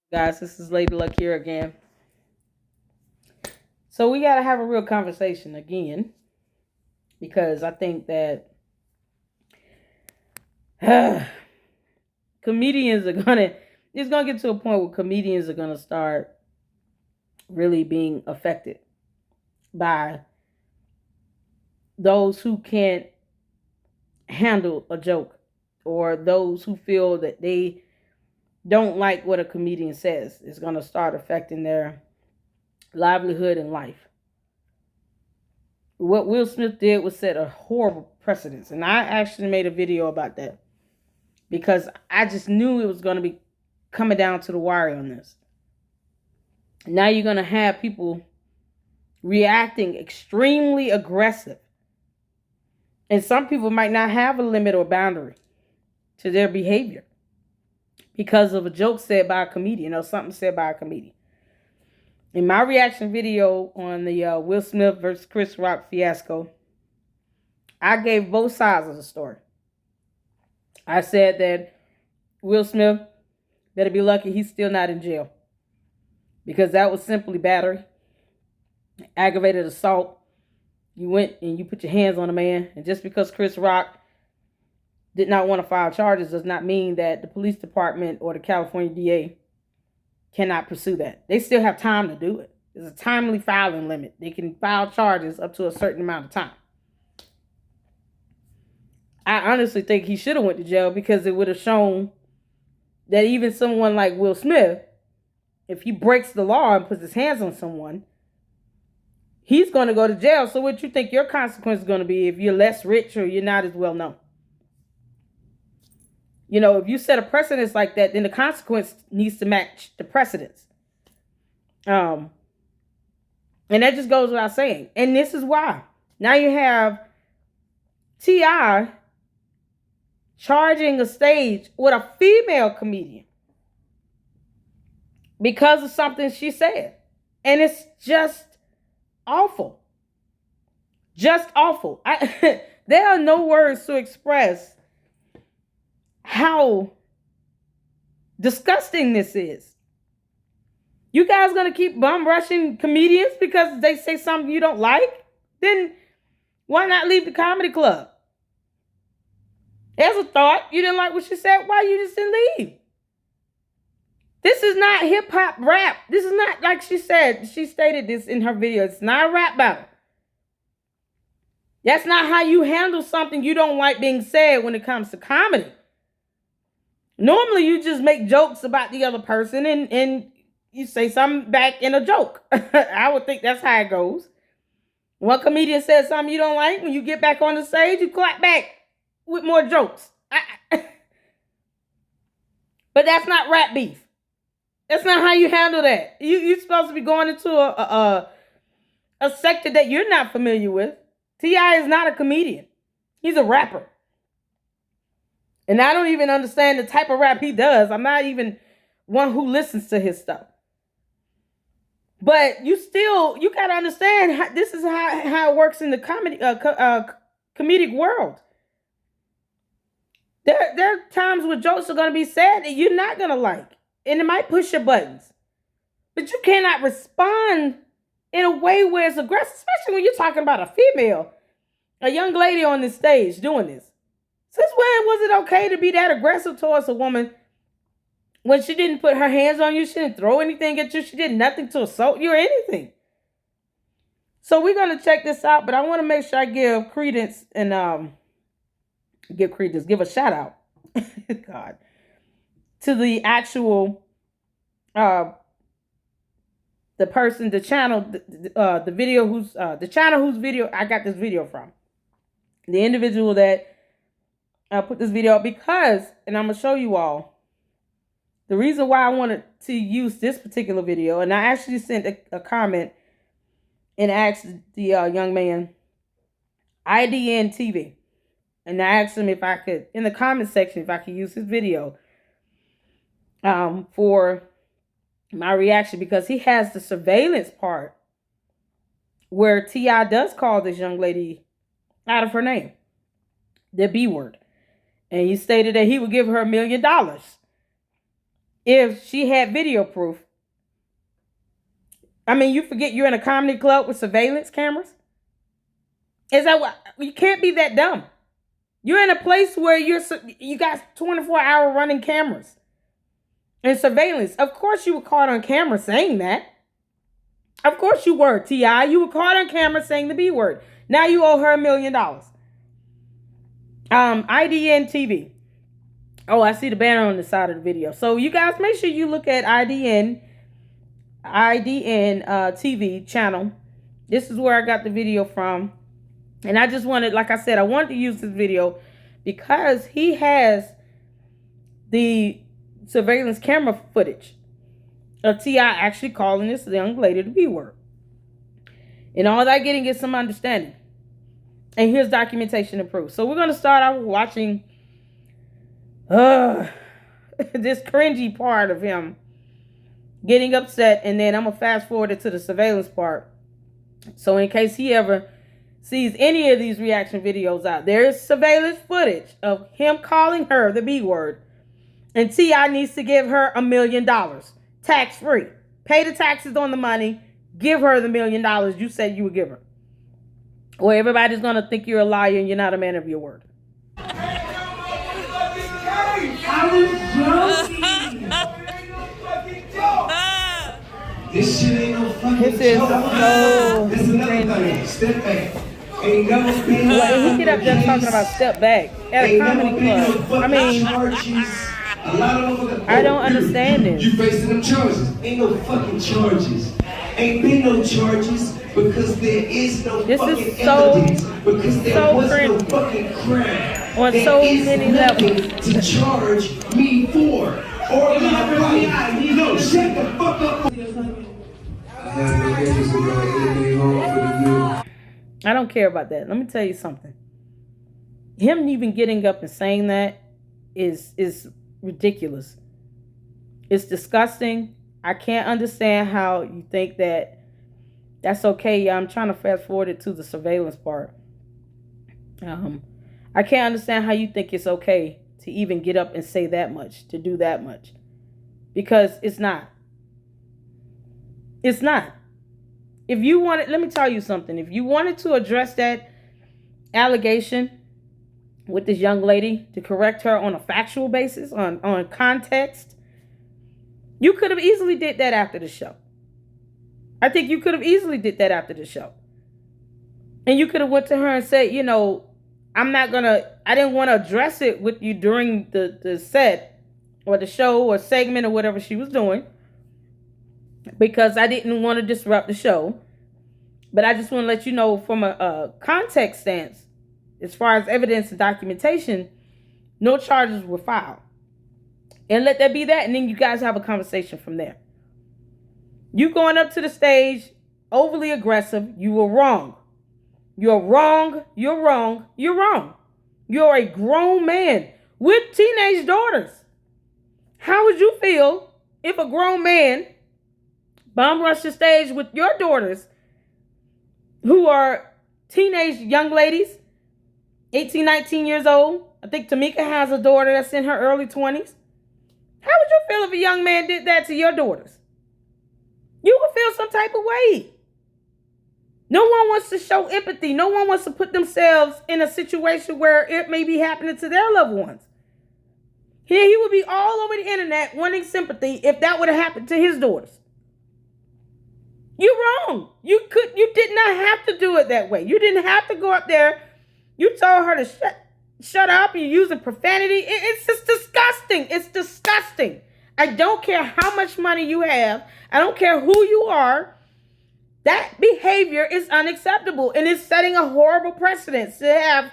Guys, this is Lady Luck here again. So we got to have a real conversation again, because I think that comedians are it's gonna get to a point where comedians are gonna start really being affected by those who can't handle a joke, or those who feel that they don't like what a comedian says. It's gonna start affecting their livelihood and life. What Will Smith did was set a horrible precedence, and I actually made a video about that because I just knew it was going to be coming down to the wire on this. Now you're going to have people reacting extremely aggressive, and some people might not have a limit or boundary to their behavior because of a joke said by a comedian or something said by a comedian. In my reaction video on the Will Smith versus Chris Rock fiasco, I gave both sides of the story. I said that Will Smith better be lucky he's still not in jail, because that was simply battery, aggravated assault. You went and you put your hands on a man, and just because Chris Rock did not want to file charges does not mean that the police department or the California DA cannot pursue that. They still have time to do it. There's a timely filing limit. They can file charges up to a certain amount of time. I honestly think he should have went to jail, because it would have shown that even someone like Will Smith, if he breaks the law and puts his hands on someone, he's going to go to jail. So what you think your consequence is going to be if you're less rich or you're not as well known? You know, if you set a precedence like that, then the consequence needs to match the precedence. And that just goes without saying. And this is why. Now you have T.I. charging a stage with a female comedian because of something she said. And it's just awful. Just awful. There are no words to express how disgusting this is. You guys gonna keep bum rushing comedians because they say something you don't like? Then why not leave the comedy club? There's a thought. You didn't like what she said. Why you just didn't leave? This is not hip hop rap. This is not, like she said. She stated this in her video. It's not a rap battle. That's not how you handle something you don't like being said when it comes to comedy. Normally, you just make jokes about the other person and you say something back in a joke. I would think that's how it goes. One comedian says something you don't like, when you get back on the stage, you clap back with more jokes. But that's not rap beef. That's not how you handle that. You're supposed to be going into a sector that you're not familiar with. T.I. is not a comedian. He's a rapper. And I don't even understand the type of rap he does. I'm not even one who listens to his stuff. But you got to understand, this is how it works in the comedic world. There are times where jokes are going to be said that you're not going to like. And it might push your buttons. But you cannot respond in a way where it's aggressive, especially when you're talking about a female, a young lady on the stage doing this. Since when was it okay to be that aggressive towards a woman when she didn't put her hands on you? She didn't throw anything at you. She did nothing to assault you or anything. So we're going to check this out, but I want to make sure I give credence and give a shout out, God, to the actual, the person, the channel, the video the channel whose video I got this video from. The individual that put this video up, because, and I'm going to show you all, the reason why I wanted to use this particular video, and I actually sent a comment and asked the young man, IDN TV, and I asked him if I could, in the comment section, if I could use his video for my reaction, because he has the surveillance part where T.I. does call this young lady out of her name, the B word. And he stated that he would give her $1 million if she had video proof. I mean, you forget you're in a comedy club with surveillance cameras? Is that what? You can't be that dumb. You're in a place where you got 24-hour running cameras and surveillance. Of course you were caught on camera saying that. Of course you were, T.I. You were caught on camera saying the B word. Now you owe her $1 million. IDN TV. Oh, I see the banner on the side of the video. So you guys make sure you look at IDN TV channel. This is where I got the video from. And I just wanted, like I said, I wanted to use this video because he has the surveillance camera footage of T.I. actually calling this young lady the B word. And all that getting is some understanding. And here's documentation and proof. So we're going to start out watching this cringy part of him getting upset. And then I'm going to fast forward it to the surveillance part. So in case he ever sees any of these reaction videos out, there is surveillance footage of him calling her the B word. And T.I. needs to give her $1 million. Tax-free. Pay the taxes on the money. Give her the $1 million you said you would give her. Or everybody's going to think you're a liar and you're not a man of your word. This shit ain't no fucking This is so cringy. Step back. Ain't never been Well, he get up there talking about step back at a comedy club. I mean, I don't understand this. You facing them charges. Ain't no fucking charges. Ain't been no charges because there is no fucking evidence. Because there was no fucking crime. On so many levels. To charge me for. Or my wife. No, shut the fuck up. I don't care about that. Let me tell you something. Him even getting up and saying that is ridiculous. It's disgusting. I can't understand how you think that that's okay. Yeah, I'm trying to fast forward it to the surveillance part. I can't understand how you think it's okay to even get up and say that much, to do that much. Because it's not. It's not. If you wanted, let me tell you something. If you wanted to address that allegation with this young lady, to correct her on a factual basis, on context, you could have easily did that after the show. I think you could have easily did that after the show. And you could have went to her and said, you know, I didn't want to address it with you during the set or the show or segment or whatever she was doing, because I didn't want to disrupt the show. But I just want to let you know from a context stance, as far as evidence and documentation, no charges were filed. And let that be that. And then you guys have a conversation from there. You going up to the stage, overly aggressive. You were wrong. You're wrong. You're wrong. You're wrong. You're a grown man with teenage daughters. How would you feel if a grown man bum rushed the stage with your daughters, who are teenage young ladies, 18, 19 years old? I think Tamika has a daughter that's in her early 20s. How would you feel if a young man did that to your daughters? You would feel some type of way. No one wants to show empathy. No one wants to put themselves in a situation where it may be happening to their loved ones. He would be all over the internet wanting sympathy if that would have happened to his daughters. You're wrong. You did not have to do it that way. You didn't have to go up there. You told her to shut up. You're using profanity. It's just disgusting. It's disgusting. I don't care how much money you have. I don't care who you are. That behavior is unacceptable, and it's setting a horrible precedent to have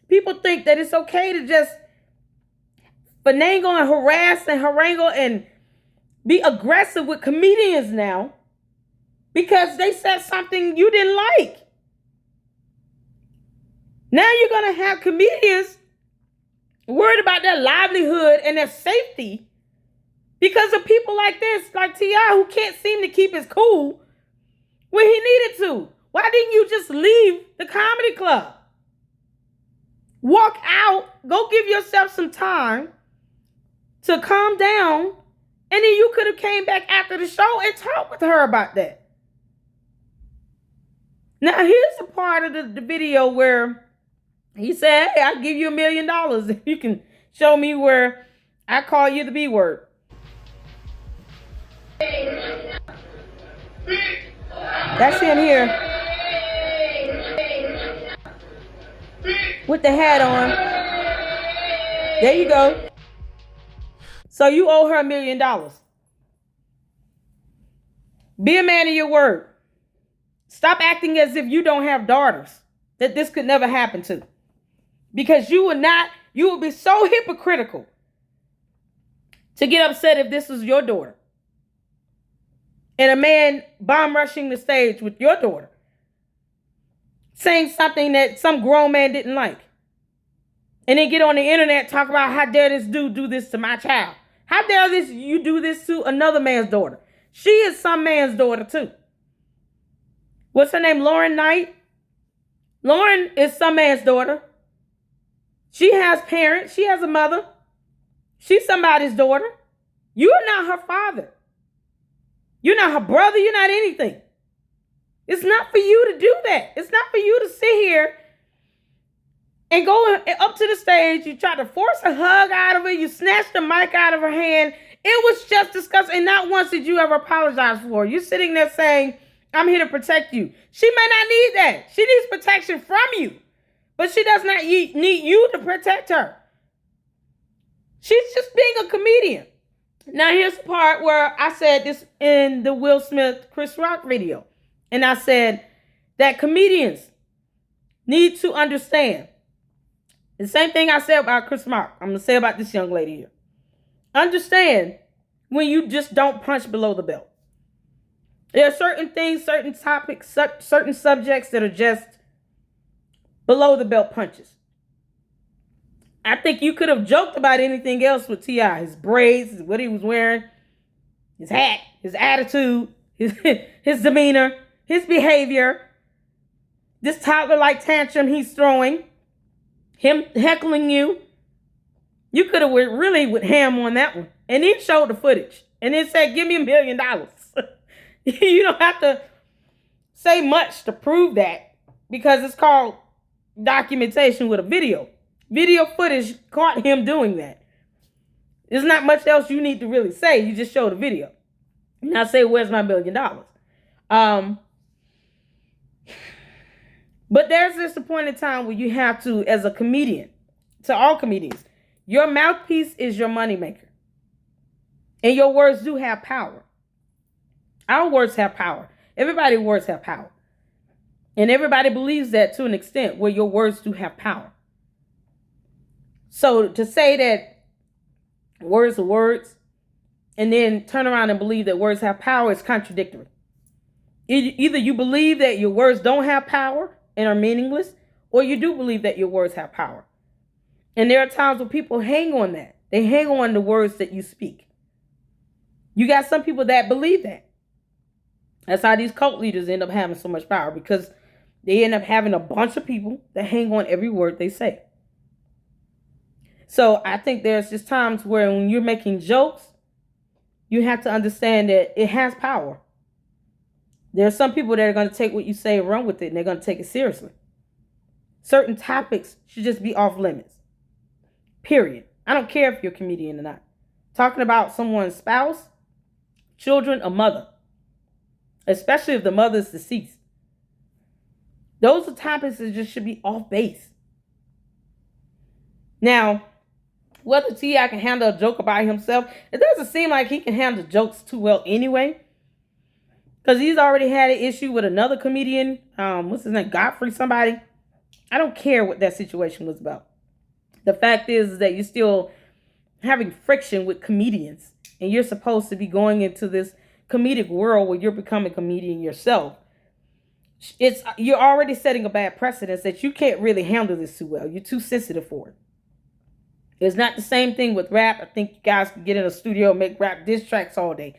people think that it's okay to just finagle and harass and harangue and be aggressive with comedians now because they said something you didn't like. Now you're going to have comedians worried about their livelihood and their safety because of people like this, like T.I., who can't seem to keep his cool when he needed to. Why didn't you just leave the comedy club? Walk out, go give yourself some time to calm down And then you could have came back after the show and talked with her about that. Now, here's a part of the video where he said, hey, I'll give you $1 million if you can show me where I call you the B word. That's him here with the hat on. There you go. So you owe her $1 million. Be a man of your word. Stop acting as if you don't have daughters that this could never happen to. Because you would be so hypocritical to get upset if this was your daughter. And a man bomb rushing the stage with your daughter, saying something that some grown man didn't like. And then get on the internet, talk about how dare this dude do this to my child. How dare you do this to another man's daughter. She is some man's daughter too. What's her name? Lauren Knight. Lauren is some man's daughter. She has parents. She has a mother. She's somebody's daughter. You're not her father. You're not her brother. You're not anything. It's not for you to do that. It's not for you to sit here and go up to the stage. You try to force a hug out of her. You snatch the mic out of her hand. It was just disgusting. And not once did you ever apologize for it. You're sitting there saying, I'm here to protect you. She may not need that. She needs protection from you. But she does not need you to protect her. She's just being a comedian. Now, here's the part where I said this in the Will Smith, Chris Rock video. And I said that comedians need to understand. The same thing I said about Chris Rock, I'm going to say about this young lady here. Understand when you just don't punch below the belt. There are certain things, certain topics, certain subjects that are just below the belt punches. I think you could have joked about anything else with T.I. His braids, what he was wearing, his hat, his attitude, his demeanor, his behavior, this toddler-like tantrum he's throwing, him heckling you. You could have really went ham on that one. And then showed the footage. And then said, give me $1 million. You don't have to say much to prove that. Because it's called documentation with a video. Video footage caught him doing that. There's not much else you need to really say. You just show the video. Now say, where's my $1 million? But there's this point in time where you have to, as a comedian, to all comedians, your mouthpiece is your moneymaker. And your words do have power. Our words have power. Everybody's words have power. And everybody believes that to an extent where your words do have power. So to say that words are words and then turn around and believe that words have power is contradictory. Either you believe that your words don't have power and are meaningless, or you do believe that your words have power. And there are times when people hang on that. They hang on the words that you speak. You got some people that believe that. That's how these cult leaders end up having so much power, because they end up having a bunch of people that hang on every word they say. So I think there's just times where when you're making jokes, you have to understand that it has power. There are some people that are going to take what you say and run with it, and they're going to take it seriously. Certain topics should just be off limits. Period. I don't care if you're a comedian or not. Talking about someone's spouse, children, or mother, especially if the mother is deceased. Those are topics that just should be off base. Now, whether T.I. can handle a joke about himself, it doesn't seem like he can handle jokes too well anyway. Because he's already had an issue with another comedian. What's his name? Godfrey somebody. I don't care what that situation was about. The fact is that you're still having friction with comedians. And you're supposed to be going into this comedic world where you're becoming a comedian yourself. You're already setting a bad precedent that you can't really handle this too well. You're too sensitive for it. It's not the same thing with rap. I think you guys can get in a studio and make rap diss tracks all day.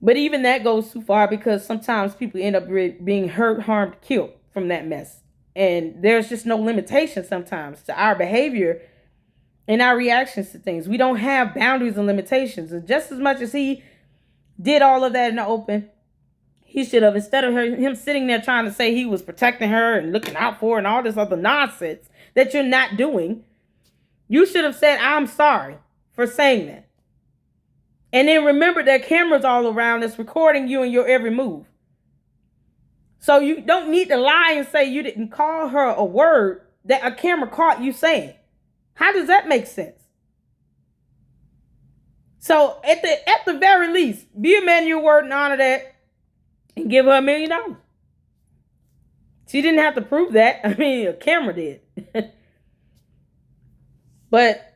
But even that goes too far, because sometimes people end up being hurt, harmed, killed from that mess. And there's just no limitation sometimes to our behavior in our reactions to things. We don't have boundaries and limitations. And just as much as he did all of that in the open, he should have, instead of him sitting there trying to say he was protecting her and looking out for her and all this other nonsense that you're not doing, you should have said, I'm sorry for saying that. And then remember, there are cameras all around that's recording you and your every move. So you don't need to lie and say you didn't call her a word that a camera caught you saying. How does that make sense? So at the very least, be a man of your word and honor that and give her $1 million. She didn't have to prove that. I mean, a camera did. But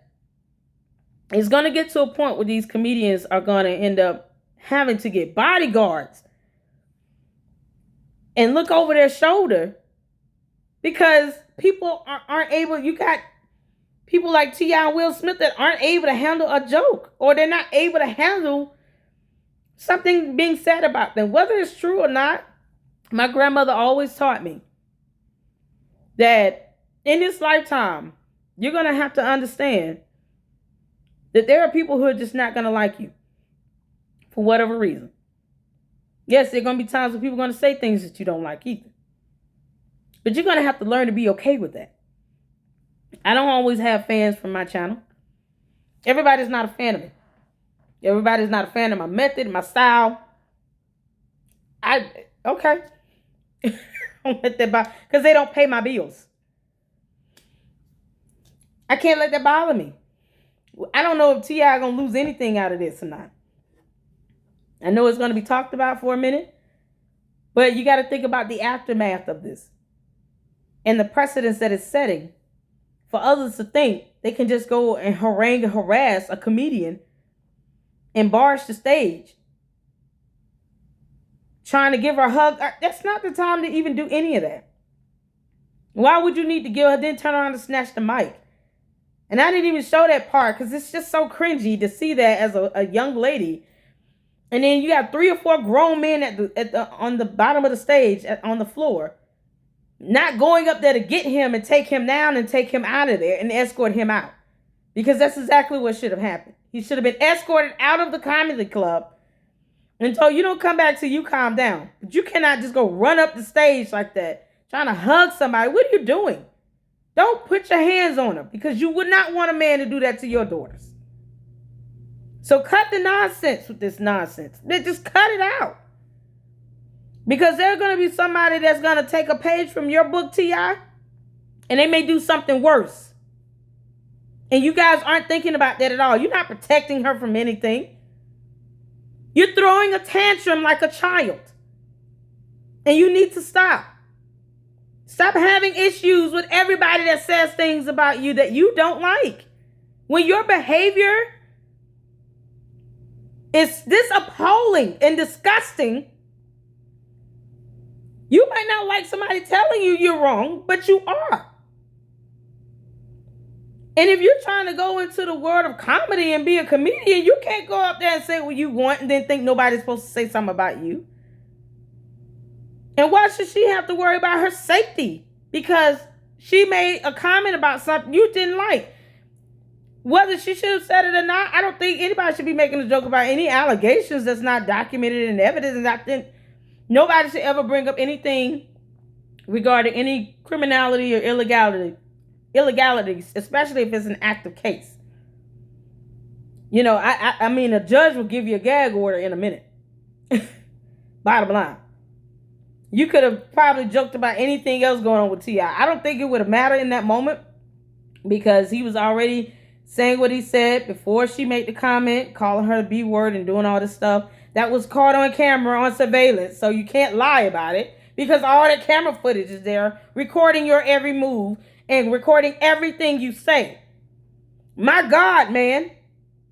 it's going to get to a point where these comedians are going to end up having to get bodyguards and look over their shoulder because people aren't able. You got people like T.I. and Will Smith that aren't able to handle a joke, or they're not able to handle something being said about them. Whether it's true or not, my grandmother always taught me that in this lifetime, you're going to have to understand that there are people who are just not going to like you for whatever reason. Yes, there are going to be times when people are going to say things that you don't like either. But you're going to have to learn to be okay with that. I don't always have fans from my channel. Everybody's not a fan of me. Everybody's not a fan of my method, my style. Okay. Don't let that bother, because they don't pay my bills. I can't let that bother me. I don't know if T.I. going to lose anything out of this or not. I know it's going to be talked about for a minute, but you got to think about the aftermath of this and the precedence that it's setting for others to think they can just go and harangue and harass a comedian and barge the stage, trying to give her a hug. That's not the time to even do any of that. Why would you need to give her, then turn around and snatch the mic? And I didn't even show that part because it's just so cringy to see that as a young lady. And then you got 3 or 4 grown men on the bottom of the stage, on the floor, not going up there to get him and take him down and take him out of there and escort him out. Because that's exactly what should have happened. He should have been escorted out of the comedy club until you don't come back till you calm down. But you cannot just go run up the stage like that, trying to hug somebody. What are you doing? Don't put your hands on them, because you would not want a man to do that to your daughters. So cut the nonsense with this nonsense. Just cut it out. Because there's going to be somebody that's going to take a page from your book, T.I., and they may do something worse. And you guys aren't thinking about that at all. You're not protecting her from anything. You're throwing a tantrum like a child. And you need to stop. Stop having issues with everybody that says things about you that you don't like. When your behavior is this appalling and disgusting, you might not like somebody telling you you're wrong, but you are. And if you're trying to go into the world of comedy and be a comedian, you can't go up there and say what you want and then think nobody's supposed to say something about you. And why should she have to worry about her safety? Because she made a comment about something you didn't like. Whether she should have said it or not, I don't think anybody should be making a joke about any allegations that's not documented in evidence. And I think nobody should ever bring up anything regarding any criminality or illegalities, especially if it's an active case. You know, I mean, a judge will give you a gag order in a minute. Bottom line. You could have probably joked about anything else going on with T.I. I don't think it would have mattered in that moment, because he was already saying what he said before she made the comment, calling her the B word and doing all this stuff. That was caught on camera, on surveillance, so you can't lie about it, because all that camera footage is there recording your every move and recording everything you say. My God, man.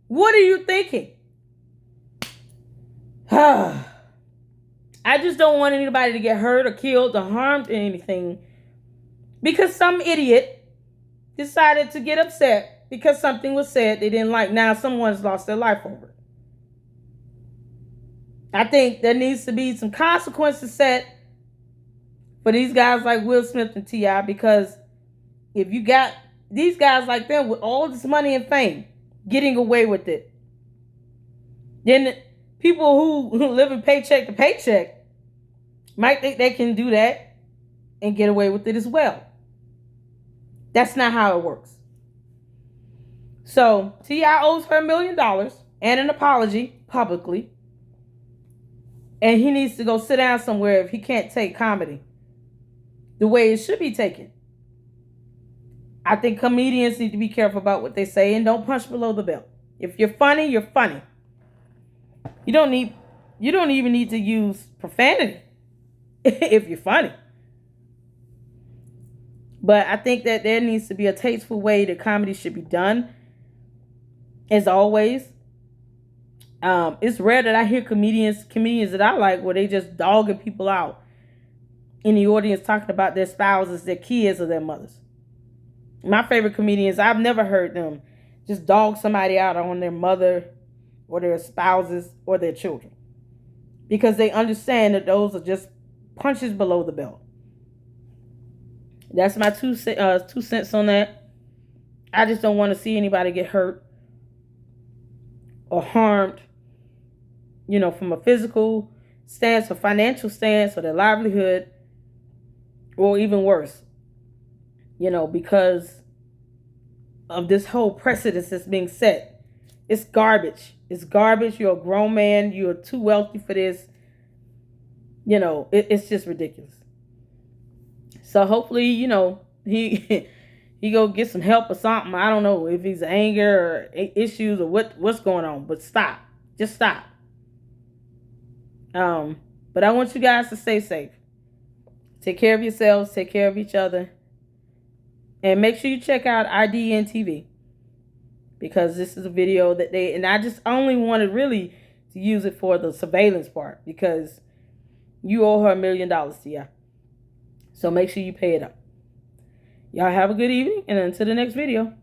What are you thinking? I just don't want anybody to get hurt or killed or harmed or anything, because some idiot decided to get upset because something was said they didn't like. Now someone's lost their life over it. I think there needs to be some consequences set for these guys like Will Smith and T.I., because if these guys like them with all this money and fame getting away with it, then people who live in paycheck to paycheck might think they can do that and get away with it as well. That's not how it works. So T.I. owes her $1 million and an apology publicly. And he needs to go sit down somewhere if he can't take comedy the way it should be taken. I think comedians need to be careful about what they say and don't punch below the belt. If you're funny, you're funny. You don't even need to use profanity if you're funny. But I think that there needs to be a tasteful way that comedy should be done. As always, it's rare that I hear comedians that I like where they just dogging people out in the audience talking about their spouses, their kids, or their mothers. My favorite comedians, I've never heard them just dog somebody out on their mother or their spouses or their children, because they understand that those are just punches below the belt. That's my two cents on that. I just don't want to see anybody get hurt or harmed, from a physical stance or financial stance or their livelihood, or even worse, because of this whole precedence that's being set. It's garbage. It's garbage. You're a grown man. You're too wealthy for this. It's just ridiculous. So hopefully, he go get some help or something. I don't know if he's anger or issues or what's going on. But stop. Just stop. But I want you guys to stay safe. Take care of yourselves. Take care of each other. And make sure you check out IDN TV. Because this is a video that and I just only wanted really to use it for the surveillance part. Because you owe her $1 million, Tia. So make sure you pay it up. Y'all have a good evening, and until the next video.